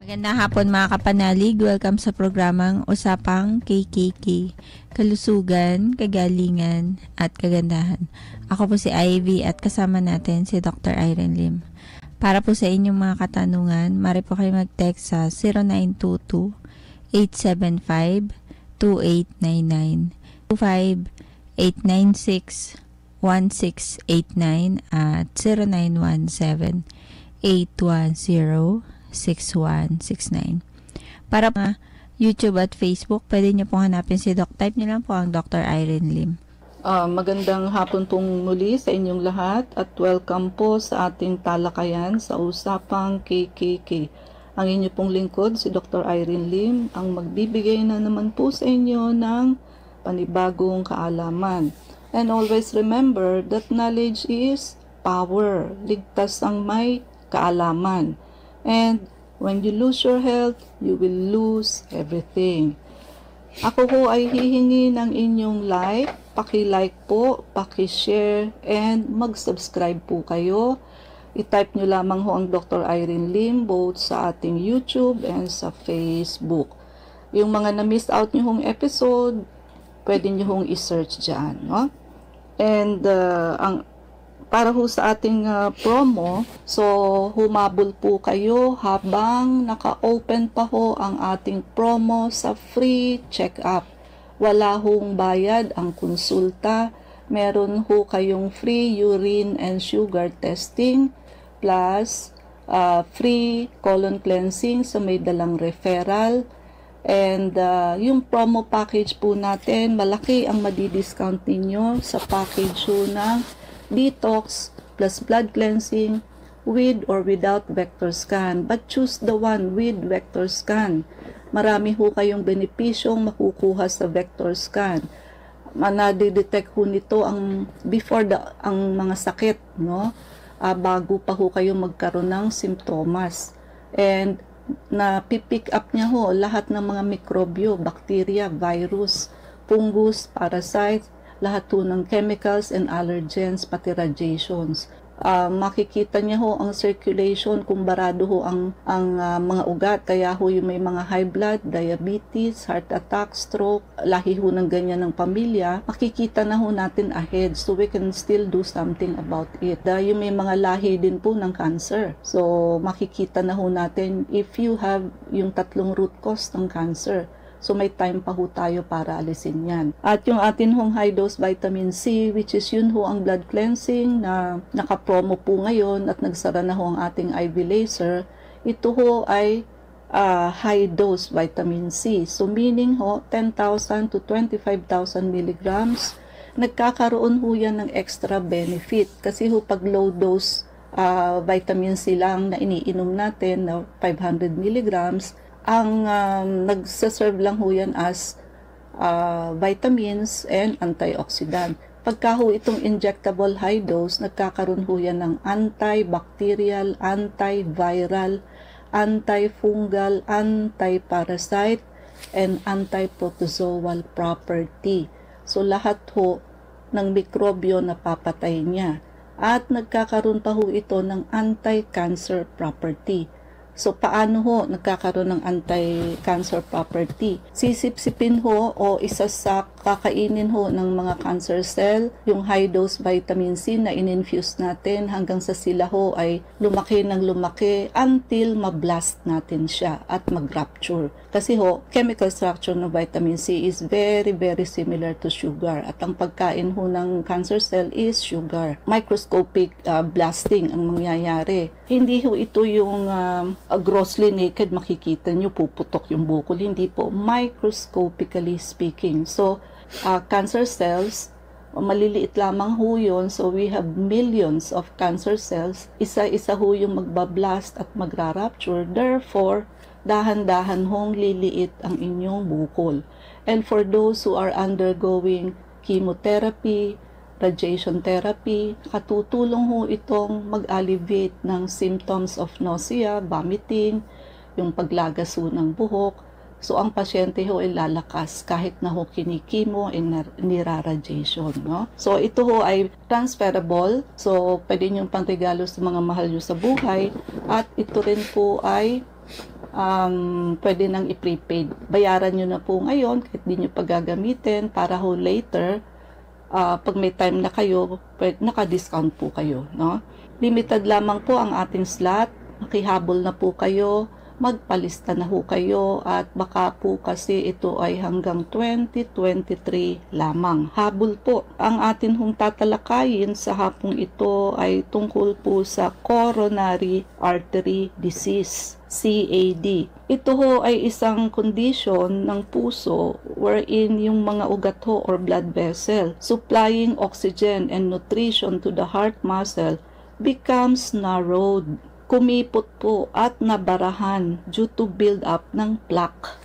Magandang hapon mga kapanalig. Welcome sa programang Usapang KKK, Kalusugan, Kagalingan at Kagandahan. Ako po si Ivy at kasama natin si Dr. Irene Lim. Para po sa inyong mga katanungan, maaari po kayo mag-text sa 0922-875-2899, 25-896-1689 at 0917-810-6169. Para po YouTube at Facebook, pwede nyo pong hanapin si Doc. Type nyo lang po ang Dr. Irene Lim. Magandang hapon pong muli sa inyong lahat at welcome po sa ating talakayan sa Usapang KKK. Ang inyo pong lingkod, si Dr. Irene Lim, ang magbibigay na naman po sa inyo ng panibagong kaalaman. And always remember that knowledge is power. Ligtas ang may kaalaman. And when you lose your health, you will lose everything. Ako po ay hihingi ng inyong like, paki-like po, paki-share, and mag-subscribe po kayo. I-type nyo lamang ho ang Dr. Irene Lim both sa ating YouTube and sa Facebook. Yung mga na-miss out nyo hong episode, pwede nyo hong i-search dyan. No? And para ho sa ating promo, so humabol po kayo habang naka-open pa ho ang ating promo sa free check-up. Wala hong bayad ang konsulta. Meron ho kayong free urine and sugar testing plus free colon cleansing sa may dalang referral. And yung promo package po natin, malaki ang madi-discount ninyo sa package ho ng detox plus blood cleansing with or without vector scan. But choose the one with vector scan. Marami ho kayong benepisyong makukuha sa vector scan. Nadidetect ho nito ang ang mga sakit, no? Bago pa ho kayo magkaroon ng simptomas. And na pick up niya ho lahat ng mga mikrobyo, bacteria, virus, fungus, parasites, lahat ho ng chemicals and allergens, pati radiations. Makikita niya ho ang circulation kung barado ho ang mga ugat. Kaya ho yung may mga high blood, diabetes, heart attack, stroke, lahi ho ng ganyan ng pamilya, makikita na ho natin ahead so we can still do something about it. Yung may mga lahi din po ng cancer. So makikita na ho natin if you have yung tatlong root cause ng cancer. So may time pa ho tayo para alisin yan. At yung atin hong high dose vitamin C, which is yun ho ang blood cleansing na naka-promo po ngayon at nagsara na ho ang ating IV laser, ito ho ay high dose vitamin C. So meaning ho 10,000 to 25,000 milligrams. Nagkakaroon ho yan ng extra benefit kasi ho pag low dose vitamin C lang na iniinom natin na 500 milligrams, ang nagsaserve lang ho yan as vitamins and antioxidant. Pagka ho itong injectable high dose, nagkakaroon ho yan ng antibacterial, antiviral, antifungal, antiparasite, and antiprotozoal property. So lahat ho ng mikrobyo na papatay niya. At nagkakaroon pa ho ito ng anti-cancer property. So, paano ho nagkakaroon ng anti-cancer property? Sisipsipin ho o isa sa kakainin ho ng mga cancer cell, yung high-dose vitamin C na in-infuse natin hanggang sa sila ho ay lumaki ng lumaki until ma-blast natin siya at mag-rupture. Kasi ho, chemical structure ng vitamin C is very, very similar to sugar. At ang pagkain ho ng cancer cell is sugar. Microscopic blasting ang mangyayari. Hindi ho ito yung grossly naked, makikita nyo, puputok yung bukol. Hindi po, microscopically speaking. So, cancer cells, maliliit lamang ho yun. So, we have millions of cancer cells. Isa-isa ho yung magbablast at magra-rupture. Therefore, dahan-dahan hong liliit ang inyong bukol. And for those who are undergoing chemotherapy, radiation therapy, katutulong ho itong mag-alleviate ng symptoms of nausea, vomiting, yung paglagas ho ng buhok. So, ang pasyente ho ay lalakas kahit na ho kinikimo and niraradiation. No? So, ito ho ay transferable. So, pwede nyo pang regalo sa mga mahal nyo sa buhay. At ito rin po ay pwede nang i-prepaid. Bayaran nyo na po ngayon kahit di nyo pagagamitin para ho later, pag may time na kayo, naka-discount po kayo. No? Limited lamang po ang ating slot. Makihabol na po kayo. Magpalista na ho kayo at baka po kasi ito ay hanggang 2023 lamang. Habol po. Ang atin hong tatalakayin sa hapong ito ay tungkol po sa coronary artery disease, CAD. Ito ho ay isang condition ng puso wherein yung mga ugat ho or blood vessel supplying oxygen and nutrition to the heart muscle becomes narrowed, kumipot po at nabarahan due to build up ng plaque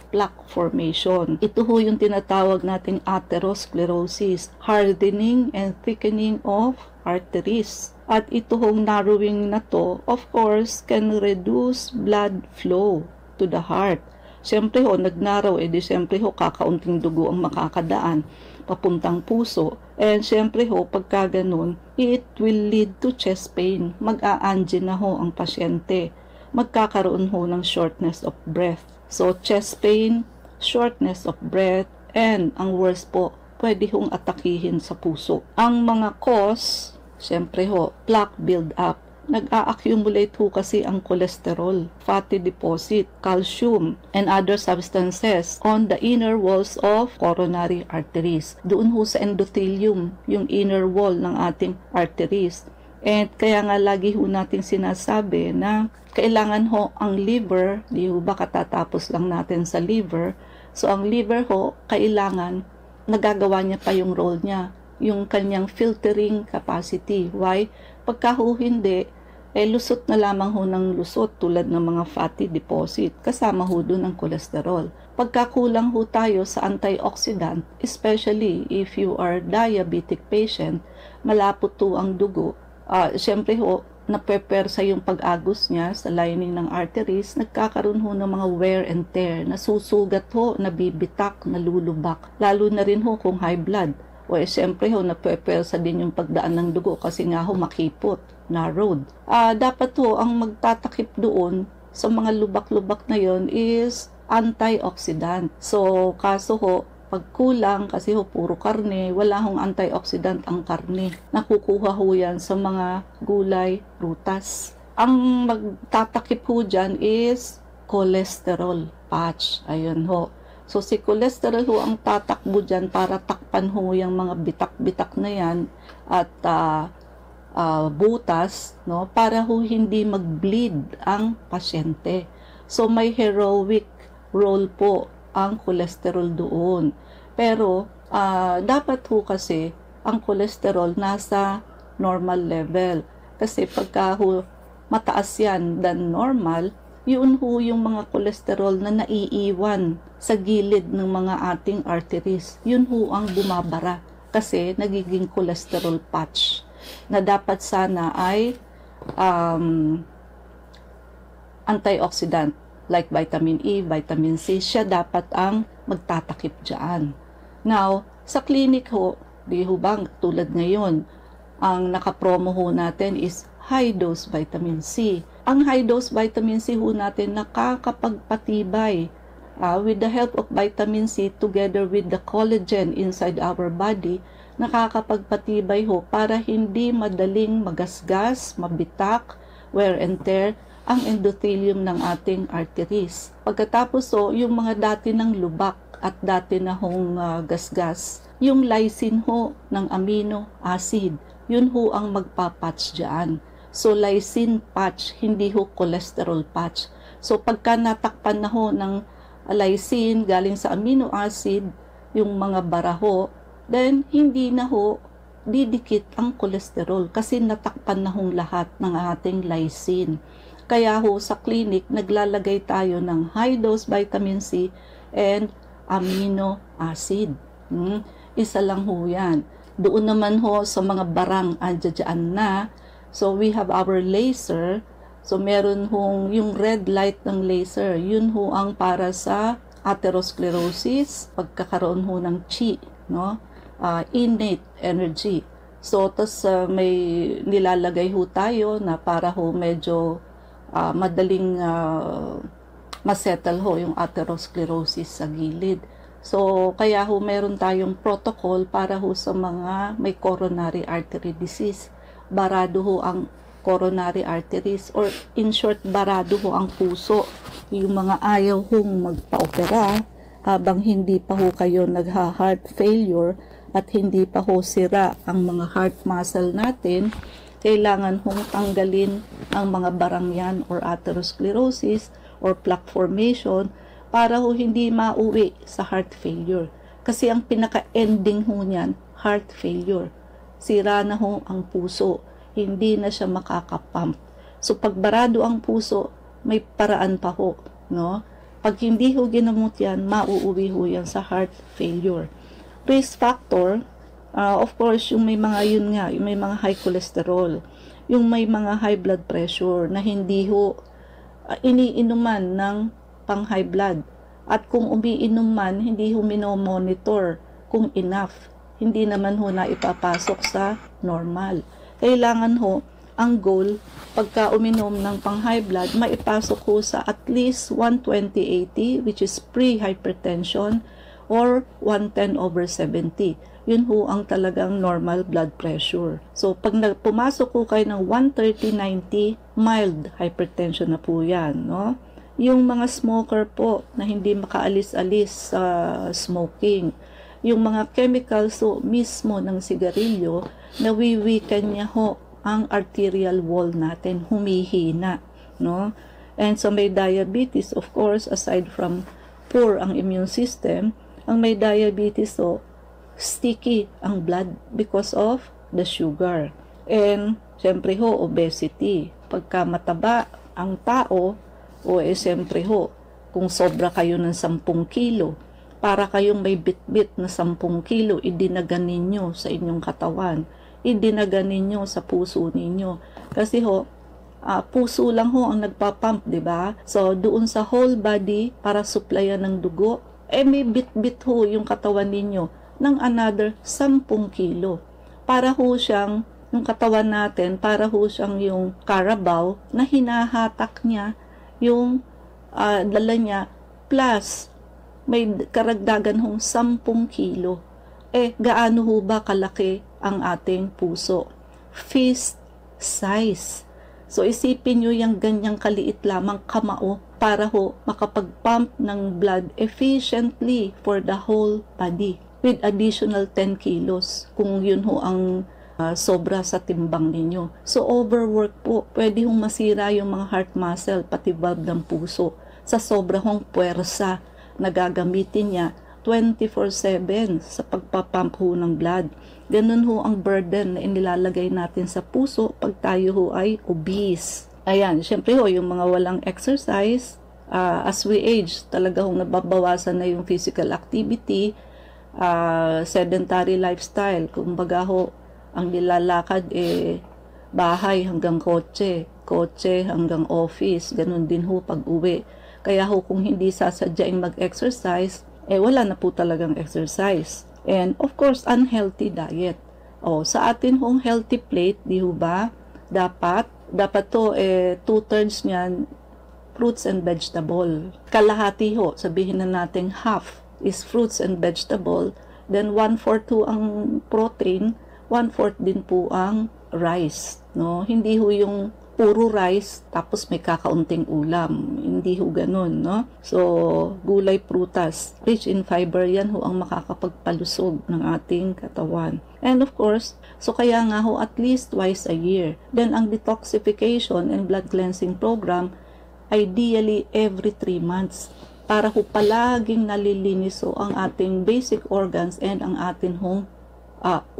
formation. Ito ho yung tinatawag nating atherosclerosis, hardening and thickening of arteries. At ito hong narrowing na to, of course, can reduce blood flow to the heart. Siyempre ho, nagnaraw, edi siyempre ho, kakaunting dugo ang makakadaan papuntang puso. And siyempre ho, pagka ganun, it will lead to chest pain. Mag-a-angina ho ang pasyente. Magkakaroon ho ng shortness of breath. So, chest pain, shortness of breath, and ang worst po, pwede hong atakihin sa puso. Ang mga cause, siyempre ho, plaque build-up. Nag-a-accumulate ho kasi ang cholesterol, fatty deposit, calcium, and other substances on the inner walls of coronary arteries. Doon ho sa endothelium, yung inner wall ng ating arteries. And kaya nga lagi ho natin sinasabi na kailangan ho ang liver, di ho ba katatapos lang natin sa liver. So ang liver ho, kailangan nagagawa niya pa yung role niya, yung kanyang filtering capacity. Why? Pagka ho hindi, lusot na lamang ho ng lusot tulad ng mga fatty deposit. Kasama ho doon ang cholesterol. Pagkakulang ho tayo sa antioxidant, especially if you are diabetic patient, malapot ho ang dugo. Siyempre ho, napepersa yung pag-agos niya sa lining ng arteries, nagkakaroon ho ng mga wear and tear, nasusugat ho, nabibitak, nalulubak. Lalo na rin ho kung high blood. O siyempre ho, napepersa din yung pagdaan ng dugo kasi nga ho makipot, narrowed. Dapat ho, ang magtatakip doon sa mga lubak-lubak na yon is antioxidant. So, kaso ho, pag kulang, kasi ho, puro karne, wala hong antioxidant ang karne. Nakukuha ho yan sa mga gulay, prutas. Ang magtatakip ho dyan is cholesterol patch. Ayun ho. So, si cholesterol ho ang tatakbo dyan para takpan ho yung mga bitak-bitak na yan at butas, no? Para ho hindi mag-bleed ang pasyente. So, may heroic role po ang cholesterol doon. Pero, dapat ho kasi ang cholesterol nasa normal level. Kasi pagka ho mataas yan than normal, yun ho yung mga cholesterol na naiiwan sa gilid ng mga ating arteries. Yun ho ang bumabara kasi nagiging cholesterol patch na dapat sana ay antioxidant like vitamin E, vitamin C, siya dapat ang magtatakip dyan. Now, sa clinic ho, di ho bang tulad ngayon, ang nakapromo ho natin is high-dose vitamin C. Ang high-dose vitamin C ho natin nakakapagpatibay with the help of vitamin C together with the collagen inside our body, nakakapagpatibay ho para hindi madaling magasgas, mabitak, wear and tear ang endothelium ng ating arteries. Pagkatapos ho, yung mga dati ng lubak at dati na hong gasgas, yung lysine ho ng amino acid, yun ho ang magpapatch dyan. So, lysine patch, hindi ho cholesterol patch. So, pagka natakpan na ho ng lysine galing sa amino acid, yung mga baraho, then hindi na ho didikit ang cholesterol kasi natakpan na hong lahat ng ating lysine. Kaya ho sa clinic, naglalagay tayo ng high-dose vitamin C and amino acid. Isa lang ho yan. Doon naman ho sa mga barang andyan na. So, we have our laser. So, meron hong yung red light ng laser. Yun ho ang para sa atherosclerosis, pagkakaroon ho ng chi, no? Innate energy. So, tas may nilalagay ho tayo na para ho medyo madaling masettle ho yung atherosclerosis sa gilid. So, kaya ho meron tayong protocol para ho sa mga may coronary artery disease. Barado ho ang coronary arteries, or in short, barado ho ang puso. Yung mga ayaw hong magpa-opera habang hindi pa ho kayo nagha-heart failure at hindi pa ho sira ang mga heart muscle natin, kailangan hong tanggalin ang mga barang yan or atherosclerosis or plaque formation para ho hindi mauwi sa heart failure. Kasi ang pinaka-ending ho niyan, heart failure. Sira na ho ang puso, hindi na siya makakapump. So pag barado ang puso, may paraan pa ho, no? Pag hindi ho ginamot yan, mauuwi ho yan sa heart failure. Risk factor, of course, yung may mga yun nga, yung may mga high cholesterol, yung may mga high blood pressure na hindi ho iniinuman ng pang high blood. At kung umiinom man, hindi ho minomonitor kung enough. Hindi naman ho na ipapasok sa normal. Kailangan ho, ang goal, pagka uminom ng pang high blood, maipasok ho sa at least 120/80, which is pre-hypertension, or 110/70. Yun ho ang talagang normal blood pressure. So, pag pumasok ho kayo ng 130/90, mild hypertension na po yan, no? Yung mga smoker po na hindi makaalis-alis sa smoking, yung mga chemicals so mismo ng sigarilyo, nawiwikan niya ho ang arterial wall natin, humihina, no? And so may diabetes, of course, aside from poor ang immune system, ang may diabetes so sticky ang blood because of the sugar. And syempre ho, obesity. Pagka mataba ang tao, o siyempre ho, kung sobra kayo ng 10 kilo, para kayong may bit-bit na 10 kilo, idinagan ninyo sa inyong katawan. Idinagan ninyo sa puso ninyo. Kasi ho, puso lang ho ang nagpapump, di ba? So, doon sa whole body, para supplyan ng dugo, may bit-bit ho yung katawan ninyo ng another 10 kilo. Para ho siyang, yung katawan natin, para ho siyang yung carabao na hinahatak niya yung dala niya, plus may karagdagan hong 10 kilo. Gaano ho ba kalaki ang ating puso? Fist size. So, isipin nyo yung ganyang kaliit lamang kamao para ho makapag-pump ng blood efficiently for the whole body with additional 10 kilos kung yun ho ang sobra sa timbang ninyo. So, overwork po. Pwede hong masira yung mga heart muscle, pati valve ng puso, sa sobra hong puwersa na gagamitin niya 24/7 sa pagpapump ho ng blood. Ganun ho ang burden na inilalagay natin sa puso pag tayo ho ay obese. Ayan, syempre ho, yung mga walang exercise, as we age, talaga hong nababawasan na yung physical activity, sedentary lifestyle, kumbaga ho, ang nilalakad bahay hanggang kotse, kotse hanggang office, ganun din ho pag uwi. Kaya ho kung hindi sasadyaing mag-exercise, wala na po talagang exercise. And of course, unhealthy diet. Sa atin hong healthy plate, di ho ba, dapat to 2/3 niyan fruits and vegetable. Kalahati ho, sabihin na natin half is fruits and vegetable, then 1/4 ho ang protein, 1/4 din po ang rice, no? Hindi ho yung puro rice tapos may kakaunting ulam. Hindi ho ganun, no? So, gulay, prutas, rich in fiber, yan ho ang makakapagpalusog ng ating katawan. And of course, so kaya nga ho at least twice a year. Then ang detoxification and blood cleansing program, ideally every 3 months. Para ho palaging nalilinis ho ang ating basic organs and ang ating hong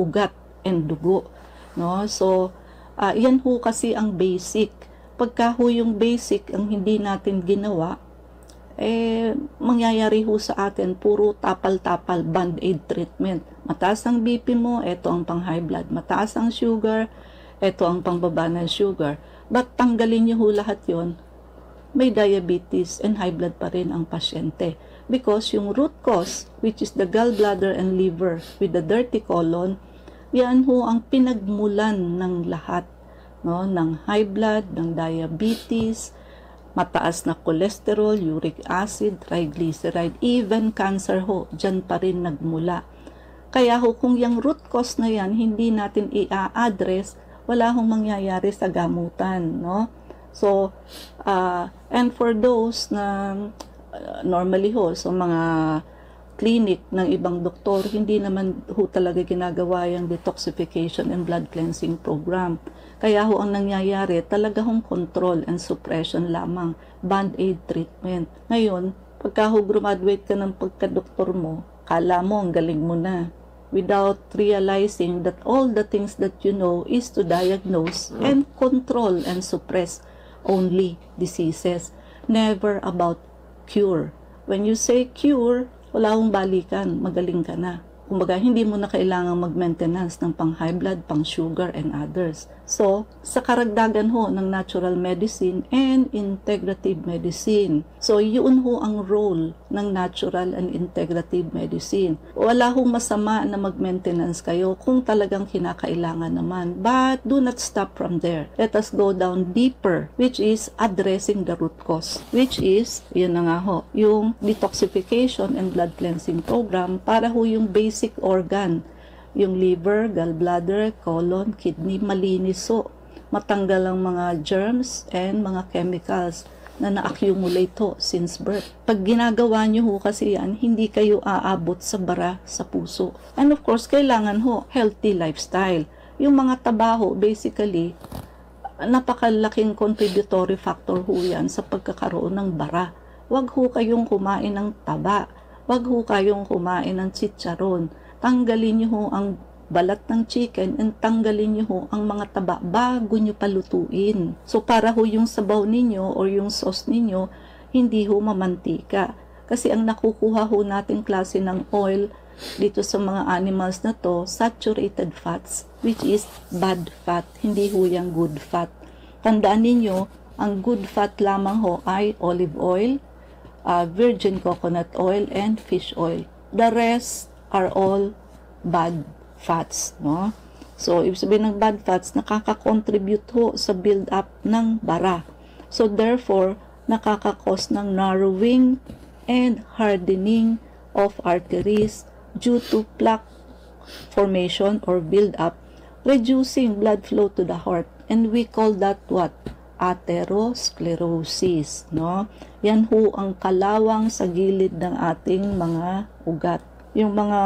ugat and dugo, no? So yan ho kasi ang basic. Pagka ho yung basic ang hindi natin ginawa, mangyayari ho sa atin puro tapal-tapal, band-aid treatment. Mataas ang BP mo, eto ang pang high blood. Mataas ang sugar, eto ang pangbaba ng sugar. But tanggalin nyo ho lahat yon, may diabetes and high blood pa rin ang pasyente. Because yung root cause, which is the gallbladder and liver with the dirty colon, yan ho ang pinagmulan ng lahat, no? Ng high blood, ng diabetes, mataas na cholesterol, uric acid, triglyceride, even cancer ho, dyan pa rin nagmula. Kaya ho, kung yung root cause na yan, hindi natin i-address, wala hong mangyayari sa gamutan, no? So, and for those na normally ho, so mga clinic ng ibang doktor, hindi naman ho talaga ginagawa yung detoxification and blood cleansing program. Kaya ho ang nangyayari, talaga hong control and suppression lamang, band-aid treatment. Ngayon, pagka ho graduate ka ng pagka-doktor mo, kala mo ang galing mo na, without realizing that all the things that you know is to diagnose and control and suppress only diseases, never about cure. When you say cure, wala akong balikan, magaling ka na. Kumbaga, hindi mo na kailangang mag-maintenance ng pang-high blood, pang-sugar, and others. So, sa karagdagan ho ng natural medicine and integrative medicine. So, yun ho ang role ng natural and integrative medicine. Wala hong masama na mag-maintenance kayo kung talagang kinakailangan naman. But, do not stop from there. Let us go down deeper, which is addressing the root cause. Which is, yun na nga ho, yung detoxification and blood cleansing program para ho yung basic organ, yung liver, gallbladder, colon, kidney, malinis ho. Matanggal ang mga germs and mga chemicals na na-accumulate ho since birth. Pag ginagawa nyo ho kasi yan, hindi kayo aabot sa bara sa puso. And of course, kailangan ho, healthy lifestyle. Yung mga tabaho, basically, napakalaking contributory factor ho yan sa pagkakaroon ng bara. Huwag ho kayong kumain ng taba. Huwag ho kayong kumain ng chicharon. Tanggalin nyo ho ang balat ng chicken and tanggalin nyo ho ang mga taba bago nyo palutuin. So para ho yung sabaw ninyo or yung sauce ninyo, hindi ho mamantika. Kasi ang nakukuha ho natin klase ng oil dito sa mga animals na to, saturated fats, which is bad fat. Hindi ho yung good fat. Tandaan ninyo, ang good fat lamang ho ay olive oil, virgin coconut oil, and fish oil. The rest are all bad fats, no? So, ibig sabihin ng bad fats, nakaka-contribute ho sa build-up ng bara. So, therefore, nakaka-cause ng narrowing and hardening of arteries due to plaque formation or build-up, reducing blood flow to the heart. And we call that what? Atherosclerosis, no? Yan ho ang kalawang sa gilid ng ating mga ugat. Yung mga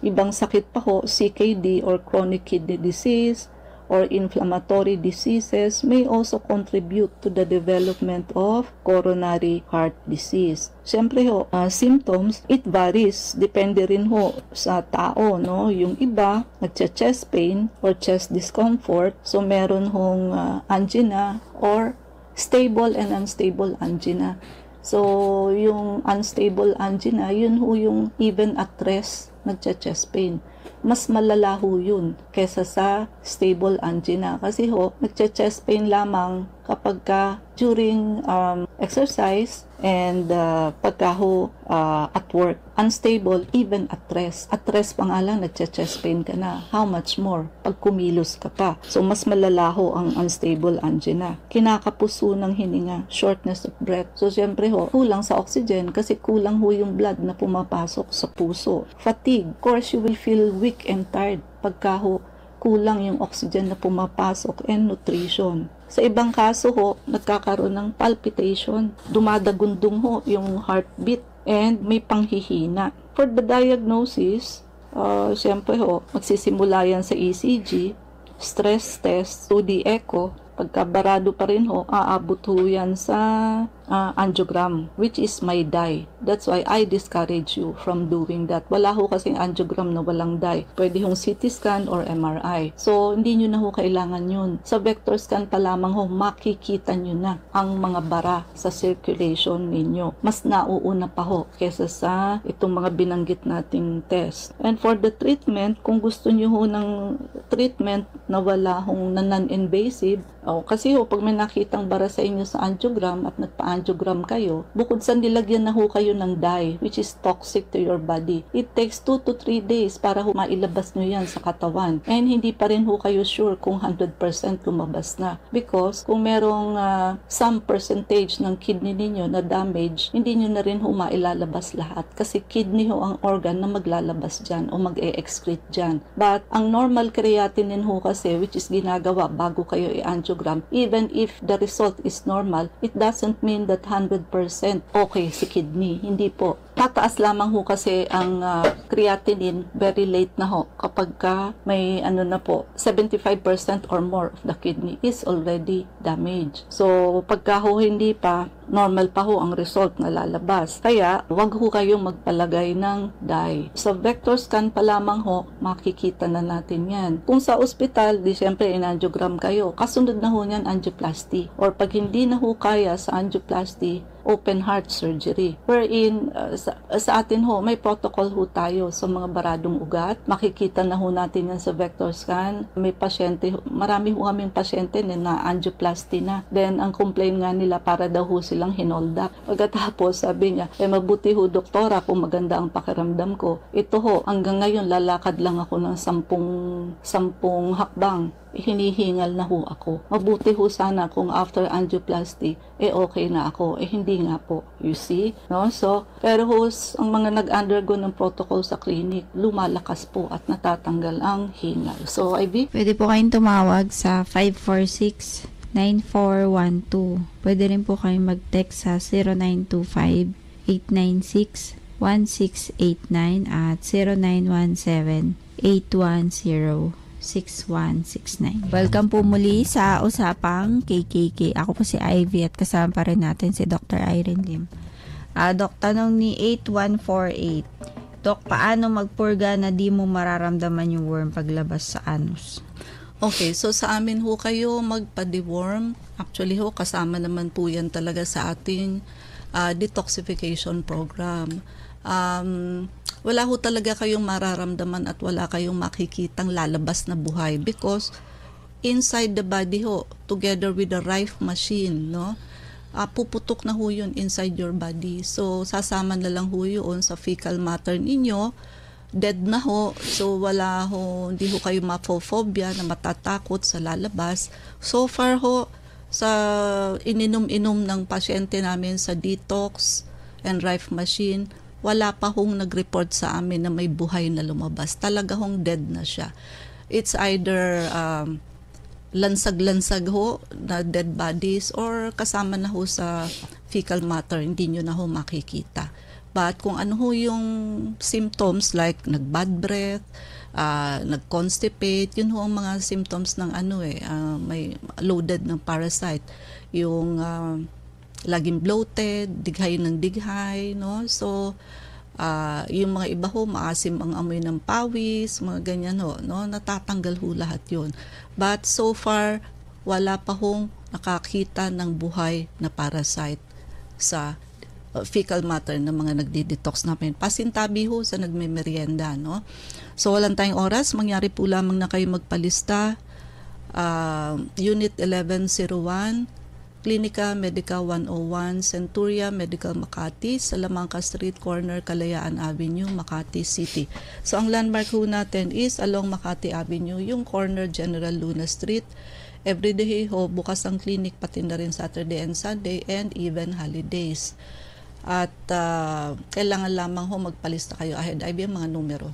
ibang sakit pa ho, CKD or chronic kidney disease or inflammatory diseases may also contribute to the development of coronary heart disease. Siyempre ho, symptoms, it varies. Depende rin ho sa tao, no? Yung iba, nagcha-chest pain or chest discomfort. So, meron hong angina or stable and unstable angina. So, yung unstable angina, yun ho yung even at rest, nagcha-chest pain. Mas malala ho yun kesa sa stable angina. Kasi ho, nagcha-chest pain lamang kapag during exercise and pagka ho at work. Unstable even at rest. At rest pa nga lang, nagcha-chest pain ka na. How much more pag kumilos ka pa? So, mas malala ho ang unstable angina. Kinakapuso ng hininga, shortness of breath. So, syempre ho, kulang sa oxygen kasi kulang ho yung blood na pumapasok sa puso. Fatigue. Of course, you will feel weak and tired pagka ho kulang yung oxygen na pumapasok and nutrition. Sa ibang kaso ho, nagkakaroon ng palpitation. Dumadagundong ho yung heartbeat and may panghihina. For the diagnosis, siyempre ho, magsisimula yan sa ECG, stress test, 2D echo. Pagkabarado pa rin ho, aabot ho yan sa angiogram, which is may dye. That's why I discourage you from doing that. Wala ho kasing angiogram na walang dye. Pwede hong CT scan or MRI. So, hindi nyo na ho kailangan yun. Sa vector scan pa lamang ho, makikita nyo na ang mga bara sa circulation ninyo. Mas nauuna pa ho kesa sa itong mga binanggit nating test. And for the treatment, kung gusto nyo ho ng treatment na wala hong non-invasive, kasi ho, pag may nakitang bara sa inyo sa angiogram at nagpa angiogram kayo, bukod sa nilagyan na ho kayo ng dye, which is toxic to your body, it takes 2 to 3 days para ho mailabas nyo yan sa katawan. And hindi pa rin ho kayo sure kung 100% lumabas na. Because kung merong some percentage ng kidney ninyo na damage, hindi nyo na rin ho mailalabas lahat. Kasi kidney ho ang organ na maglalabas dyan o mag-e-excrete dyan. But ang normal creatinine ho kasi, which is ginagawa bago kayo i-angiogram, even if the result is normal, it doesn't mean that 100% okay si kidney. Hindi po. Tataas lamang ho kasi ang creatinine very late na ho kapag may na po 75% or more of the kidney is already damaged. So pagka ho hindi pa, normal pa ho ang result na lalabas. Kaya wag ho kayong magpalagay ng dye. Sa vector scan pa lamang ho, makikita na natin yan. Kung sa ospital, di syempre in-angiogram kayo. Kasunod na ho niyan angioplasty. Or pag hindi na ho kaya sa angioplasty, open heart surgery. Wherein, sa atin ho, may protocol ho tayo sa mga baradong ugat. Makikita na ho natin yan sa vector scan. May pasyente, marami ho kaming pasyente na angioplasty na. Then, ang complaint nga nila para daw ho silang hinolda. Pagkatapos, sabi niya, mabuti ho doktora kung maganda ang pakiramdam ko. Ito ho, hanggang ngayon lalakad lang ako ng 10 hakbang. Hinihingal na ho ako. Mabuti ho sana kung after angioplasty, okay na ako. Hindi nga po. You see? No? So, pero ho, ang mga nag-undergo ng protocol sa clinic, lumalakas po at natatanggal ang hingal. So, Ivy? Pwede po kayong tumawag sa 546-9412. Pwede rin po kayong mag-text sa 0925-896-1689 at 0917-810-6169. Welcome po muli sa Usapang KKK. Ako po si Ivy at kasama pa rin natin si Dr. Irene Lim. Doc, tanong ni 8148. Doc, paano magpurga na di mo mararamdaman yung worm paglabas sa anus? Okay, so sa amin ho kayo magpa-deworm. Actually ho, kasama naman po yan talaga sa ating detoxification program. Wala ho talaga kayong mararamdaman at wala kayong makikitang lalabas na buhay because inside the body ho, together with the Rife machine, no? Puputok na ho yun inside your body. So, sasama na lang ho yun sa fecal matter ninyo. Dead na ho. So, wala ho, hindi ho kayo mapophobia na matatakot sa lalabas. So far ho, sa ininom-inom ng pasyente namin sa detox and Rife machine, wala pa hong nag-report sa amin na may buhay na lumabas. Talaga hong dead na siya. It's either lansag-lansag ho na dead bodies or kasama na ho sa fecal matter, hindi nyo na ho makikita. But kung ano ho yung symptoms like nag-bad breath, nag-constipate, yun ho ang mga symptoms ng may loaded ng parasite. Yung laging bloated, dighay ng dighay, no? So, yung mga iba ho, maasim ang amoy ng pawis, mga ganyan ho, no? Natatanggal ho lahat yun. But so far, wala pa hong nakakita ng buhay na parasite sa fecal matter ng mga nagdi-detox namin. Pasintabi ho sa nagme-merienda, no? So, walang tayong oras. Mangyari po lamang na kayo magpalista. Unit 1101, Clinica Medica 101, Centuria Medical Makati, Salamanca Street Corner, Kalayaan Avenue, Makati City. So, ang landmark ho natin is along Makati Avenue, yung corner General Luna Street. Everyday ho, bukas ang clinic pati na rin Saturday and Sunday and even holidays. At kailangan lamang ho magpalista kayo ahead. Ay ang mga numero.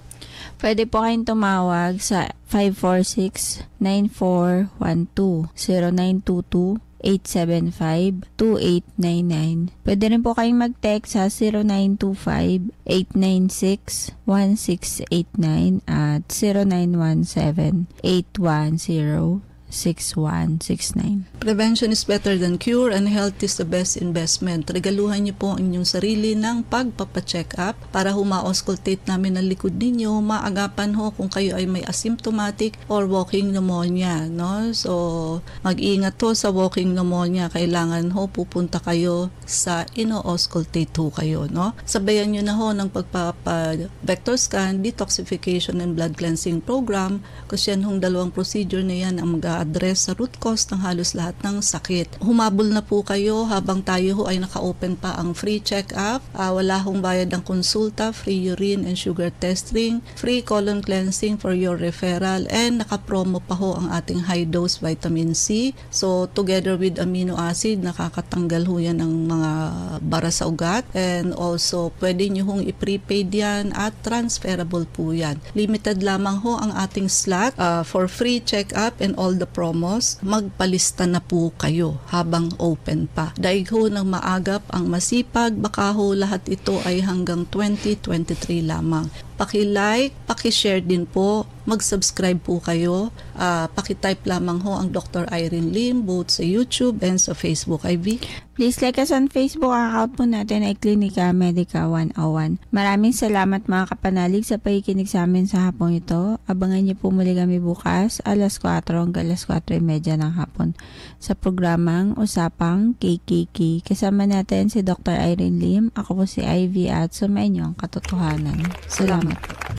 Pwede po kayong tumawag sa 546-9412, 0922-875-2899. Pwede rin po kayong mag-text sa 0925-896-1689 at 0917-810-6169. Prevention is better than cure and health is the best investment. Regaluhan niyo po ang inyong sarili ng pagpapacheck up para ma-auscultate namin ang likod ninyo, maagapan ho kung kayo ay may asymptomatic or walking pneumonia, no? So, mag-iingat ho sa walking pneumonia. Kailangan ho pupunta kayo sa ino-auscultate ho kayo, no? Sabayan niyo na ho ng pagpapa-vector scan, detoxification and blood cleansing program kasi yan hong dalawang procedure na yan ang maka-address sa root cause ng halos lahat ng sakit. Humabol na po kayo habang tayo ho ay naka-open pa ang free check-up. Wala hong bayad ang konsulta, free urine and sugar testing, free colon cleansing for your referral, and naka-promo pa ho ang ating high-dose vitamin C. So, together with amino acid, nakakatanggal ho yan ng mga bara sa ugat, and also, pwede nyo hong i-prepaid yan at transferable po yan. Limited lamang ho ang ating slot for free check-up and all the promos. Magpalista na po kayo habang open pa. Daig ho ng maagap ang masipag, baka ho lahat ito ay hanggang 2023 lamang. Paki-like, paki-share din po, mag-subscribe po kayo, paki-type lamang ho ang Dr. Irene Lim both sa YouTube and sa Facebook. Ivy? Please like us on Facebook. Account po natin ay Klinika Medica 101. Maraming salamat mga kapanalig sa pakikinig sa amin sa hapong ito. Abangan niyo po muli kami bukas alas 4 hanggang alas 4:30 ng hapon sa programang Usapang KKK. Kasama natin si Dr. Irene Lim. Ako po si Ivy at sumayin niyo ang katotohanan. Salamat.